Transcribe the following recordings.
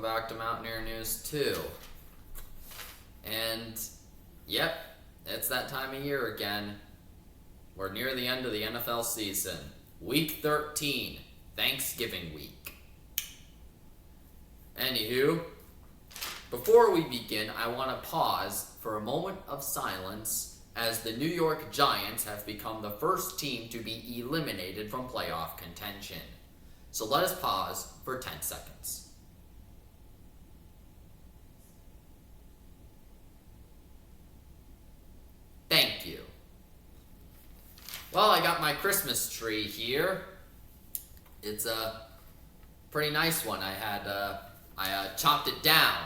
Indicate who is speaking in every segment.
Speaker 1: back to Mountaineer News 2. And, yep, it's that time of year again. We're near the end of the NFL season. Week 13, Thanksgiving week. Anywho, before we begin, I want to pause for a moment of silence as the New York Giants have become the first team to be eliminated from playoff contention. So let us pause for 10 seconds. Thank you. Well, I got my Christmas tree here. It's a pretty nice one. I chopped it down.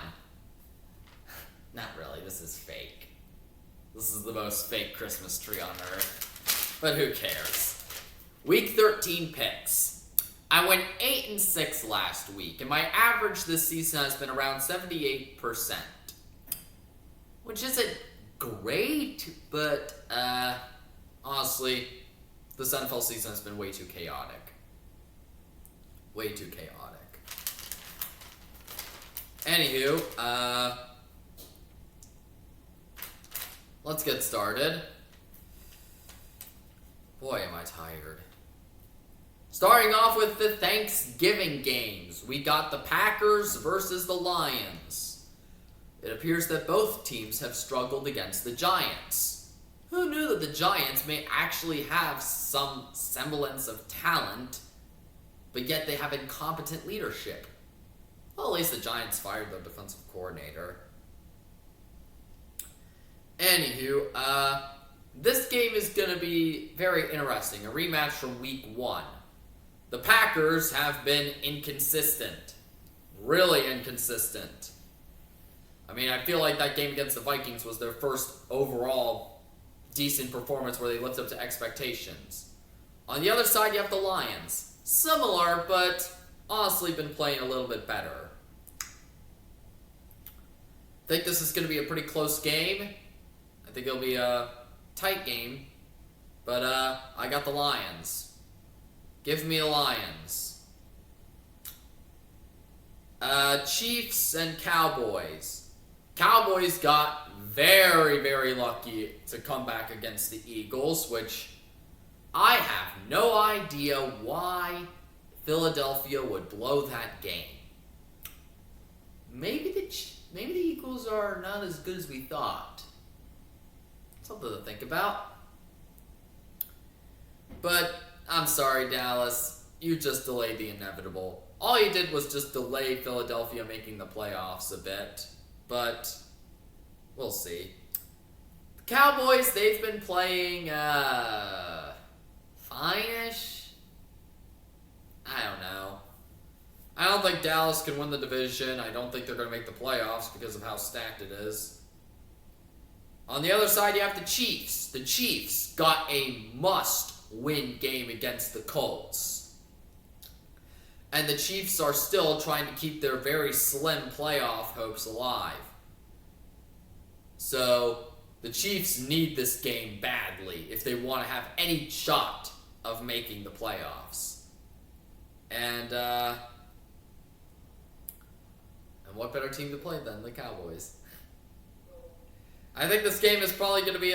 Speaker 1: Not really, this is fake. This is the most fake Christmas tree on earth. But who cares? Week 13 picks. I went 8-6 last week, and my average this season has been around 78%. Which isn't great, but honestly, this NFL season has been way too chaotic. Way too chaotic. Anywho, let's get started. Boy, am I tired. Starting off with the Thanksgiving games, we got the Packers versus the Lions. It appears that both teams have struggled against the Giants. Who knew that the Giants may actually have some semblance of talent, but yet they have incompetent leadership? Well, at least the Giants fired their defensive coordinator. Anywho, this game is going to be very interesting. A rematch from week 1. The Packers have been inconsistent. Really inconsistent. I mean, I feel like that game against the Vikings was their first overall decent performance where they lived up to expectations. On the other side, you have the Lions. Similar, but honestly been playing a little bit better. I think this is going to be a pretty close game. I think it'll be a tight game. But I got the Lions. Give me the Lions. Chiefs and Cowboys. Cowboys got very, very lucky to come back against the Eagles, which I have no idea why Philadelphia would blow that game. Maybe the Eagles are not as good as we thought. Something to think about. But I'm sorry, Dallas. You just delayed the inevitable. All you did was just delay Philadelphia making the playoffs a bit. But we'll see. The Cowboys, they've been playing fine-ish. I don't know. I don't think Dallas can win the division. I don't think they're going to make the playoffs because of how stacked it is. On the other side, you have the Chiefs. The Chiefs got a must-win game against the Colts. And the Chiefs are still trying to keep their very slim playoff hopes alive. So, the Chiefs need this game badly if they want to have any shot of making the playoffs. And what better team to play than the Cowboys? I think this game is probably going to be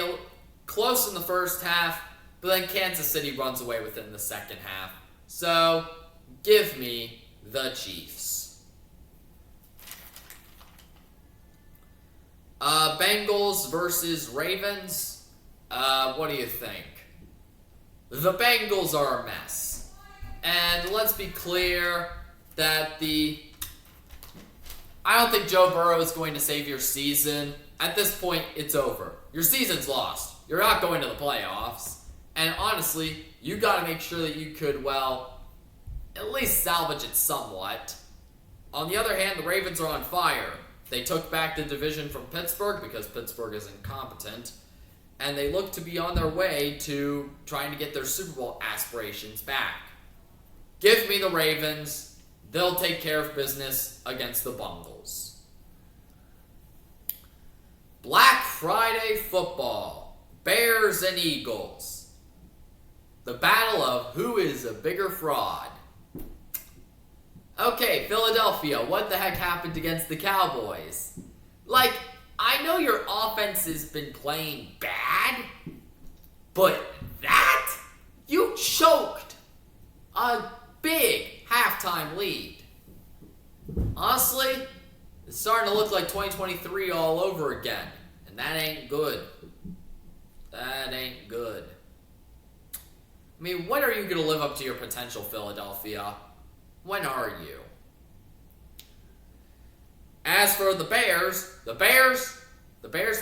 Speaker 1: close in the first half, but then Kansas City runs away with it in the second half. So, give me the Chiefs. Bengals versus Ravens. What do you think? The Bengals are a mess. And let's be clear that I don't think Joe Burrow is going to save your season. At this point, it's over. Your season's lost. You're not going to the playoffs. And honestly, you got to make sure that you could, well, at least salvage it somewhat. On the other hand, the Ravens are on fire. They took back the division from Pittsburgh because Pittsburgh is incompetent. And they look to be on their way to trying to get their Super Bowl aspirations back. Give me the Ravens. They'll take care of business against the Bungles. Black Friday football. Bears and Eagles. The battle of who is a bigger fraud. Okay, Philadelphia, what the heck happened against the Cowboys? Like, I know your offense has been playing bad, but that? You choked a big halftime lead. Honestly, it's starting to look like 2023 all over again, and that ain't good. That ain't good. I mean, when are you going to live up to your potential, Philadelphia? When are you? As for the Bears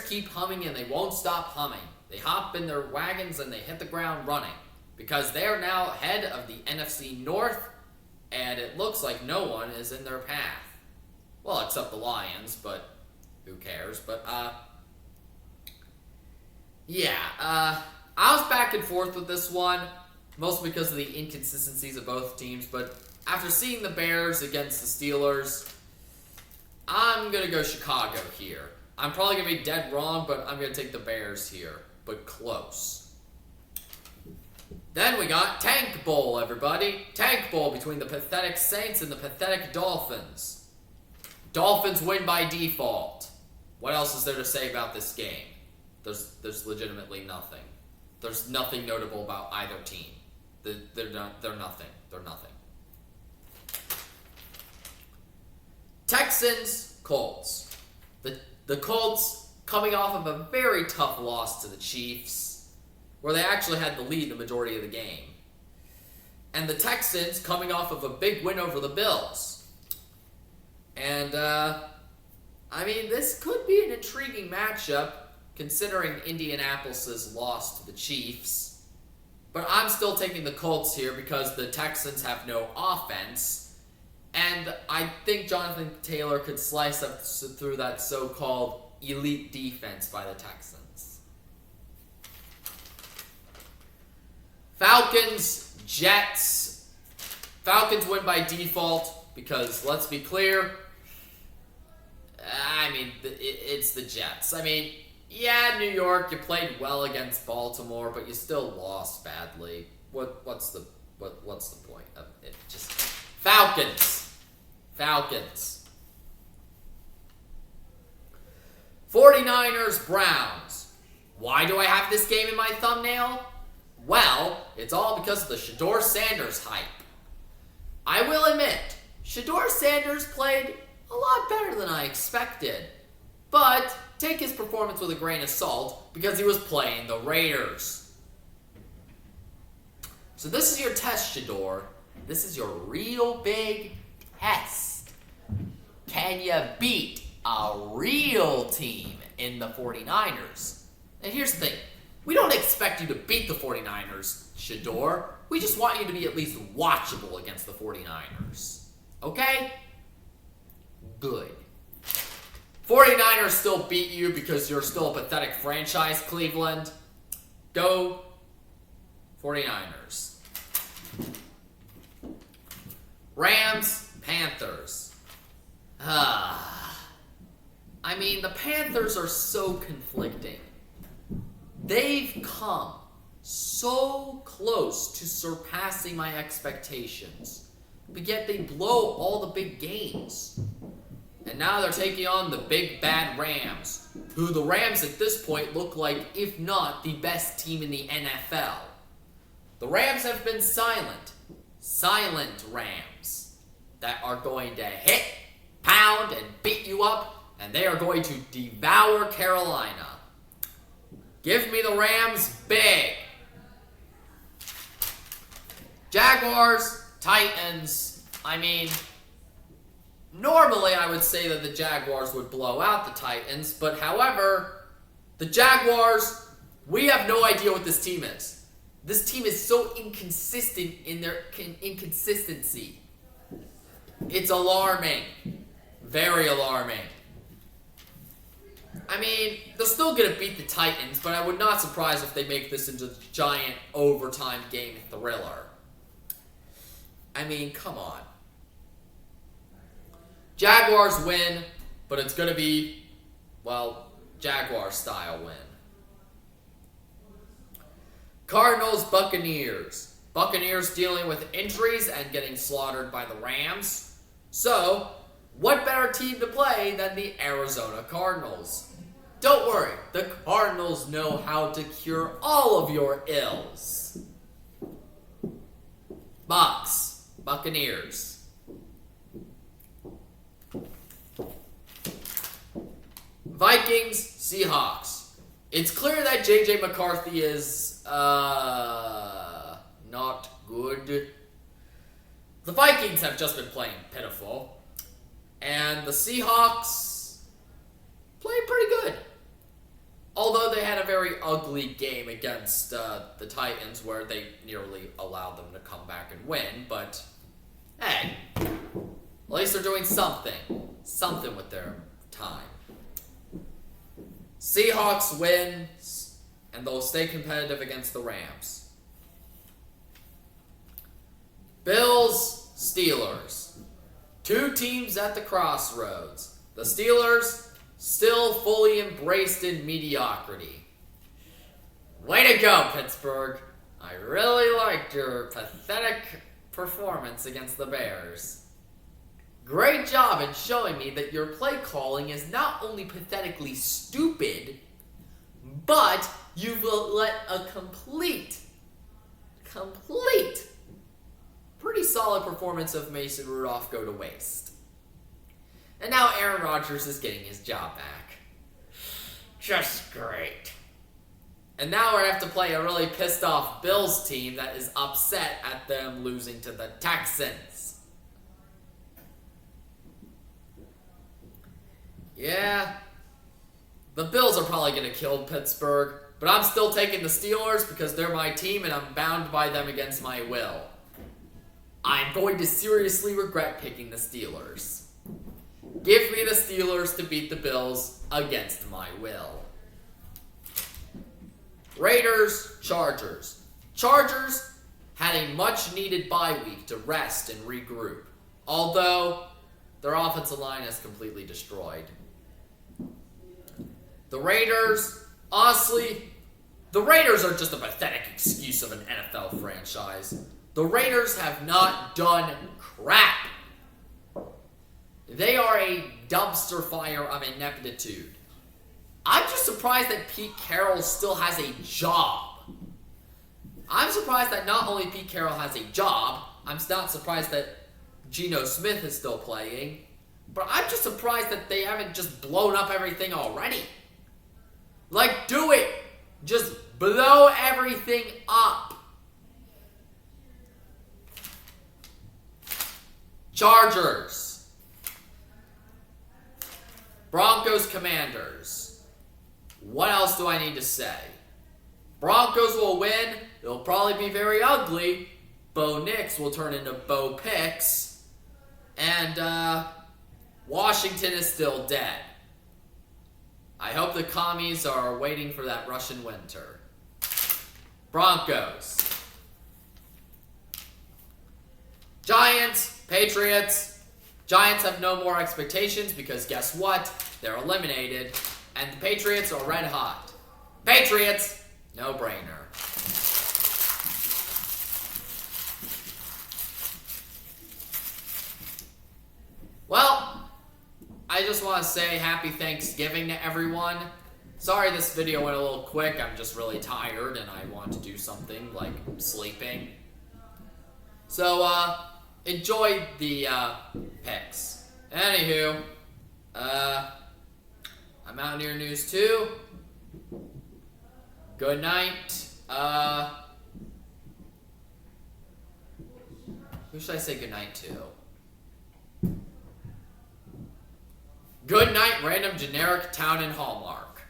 Speaker 1: keep humming and they won't stop humming. They hop in their wagons and they hit the ground running because they are now head of the NFC North, and it looks like no one is in their path. Well, except the Lions, but who cares? But, I was back and forth with this one, mostly because of the inconsistencies of both teams, but after seeing the Bears against the Steelers, I'm going to go Chicago here. I'm probably going to be dead wrong, but I'm going to take the Bears here, but close. Then we got Tank Bowl, everybody. Tank Bowl between the pathetic Saints and the pathetic Dolphins. Dolphins win by default. What else is there to say about this game? There's legitimately nothing. There's nothing notable about either team. They're nothing. They're nothing. Texans, Colts. The Colts coming off of a very tough loss to the Chiefs, where they actually had the lead the majority of the game. And the Texans coming off of a big win over the Bills. And, this could be an intriguing matchup, considering Indianapolis' loss to the Chiefs. But I'm still taking the Colts here because the Texans have no offense. And I think Jonathan Taylor could slice up through that so-called elite defense by the Texans. Falcons, Jets. Falcons win by default because, let's be clear, it's the Jets. Yeah, New York, you played well against Baltimore, but you still lost badly. What's the point of it? Just Falcons. 49ers, Browns. Why do I have this game in my thumbnail? Well, it's all because of the Shedeur Sanders hype. I will admit, Shedeur Sanders played a lot better than I expected. But take his performance with a grain of salt because he was playing the Raiders. So this is your test, Shedeur. This is your real big test. Can you beat a real team in the 49ers? And here's the thing. We don't expect you to beat the 49ers, Shedeur. We just want you to be at least watchable against the 49ers. Okay? Good. 49ers still beat you because you're still a pathetic franchise, Cleveland. Go 49ers. Rams, Panthers. The Panthers are so conflicting. They've come so close to surpassing my expectations, but yet they blow all the big games. And now they're taking on the big bad Rams, who the Rams at this point look like, if not, the best team in the NFL. The Rams have been silent Rams that are going to hit, pound, and beat you up, and they are going to devour Carolina. Give me the Rams big. Jaguars, Titans. Normally I would say that the Jaguars would blow out the Titans, but however, the Jaguars, we have no idea what this team is. This team is so inconsistent in their inconsistency. It's alarming. Very alarming. They're still going to beat the Titans, but I would not be surprised if they make this into a giant overtime game thriller. Come on. Jaguars win, but it's going to be, Jaguar-style win. Cardinals, Buccaneers. Buccaneers dealing with injuries and getting slaughtered by the Rams. So, what better team to play than the Arizona Cardinals? Don't worry, the Cardinals know how to cure all of your ills. Bucks, Buccaneers. Vikings, Seahawks. It's clear that J.J. McCarthy is, not good. The Vikings have just been playing pitiful. And the Seahawks play pretty good. Although they had a very ugly game against the Titans where they nearly allowed them to come back and win. But, hey, at least they're doing something. Something with their time. Seahawks win, and they'll stay competitive against the Rams. Bills, Steelers. Two teams at the crossroads. The Steelers still fully embraced in mediocrity. Way to go, Pittsburgh. I really liked your pathetic performance against the Bears. Great job in showing me that your play calling is not only pathetically stupid, but you will let a complete, pretty solid performance of Mason Rudolph go to waste. And now Aaron Rodgers is getting his job back. Just great. And now we have to play a really pissed off Bills team that is upset at them losing to the Texans. Yeah, the Bills are probably going to kill Pittsburgh, but I'm still taking the Steelers because they're my team and I'm bound by them against my will. I'm going to seriously regret picking the Steelers. Give me the Steelers to beat the Bills against my will. Raiders, Chargers. Chargers had a much-needed bye week to rest and regroup, although their offensive line is completely destroyed. The Raiders, honestly, the Raiders are just a pathetic excuse of an NFL franchise. The Raiders have not done crap. They are a dumpster fire of ineptitude. I'm just surprised that Pete Carroll still has a job. I'm surprised that not only Pete Carroll has a job, I'm not surprised that Geno Smith is still playing, but I'm just surprised that they haven't just blown up everything already. Like, do it! Just blow everything up. Chargers. Broncos, Commanders. What else do I need to say? Broncos will win. It'll probably be very ugly. Bo Nix will turn into Bo Picks. And, Washington is still dead. I hope the commies are waiting for that Russian winter. Broncos. Giants, Patriots. Giants have no more expectations because guess what? They're eliminated. And the Patriots are red hot. Patriots, no brainer. Well, I just want to say happy Thanksgiving to everyone. Sorry this video went a little quick. I'm just really tired and I want to do something like sleeping. So, enjoy the picks. Anywho, I'm Mountaineer News 2. Good night. Who should I say good night to? Good night, random generic town and Hallmark.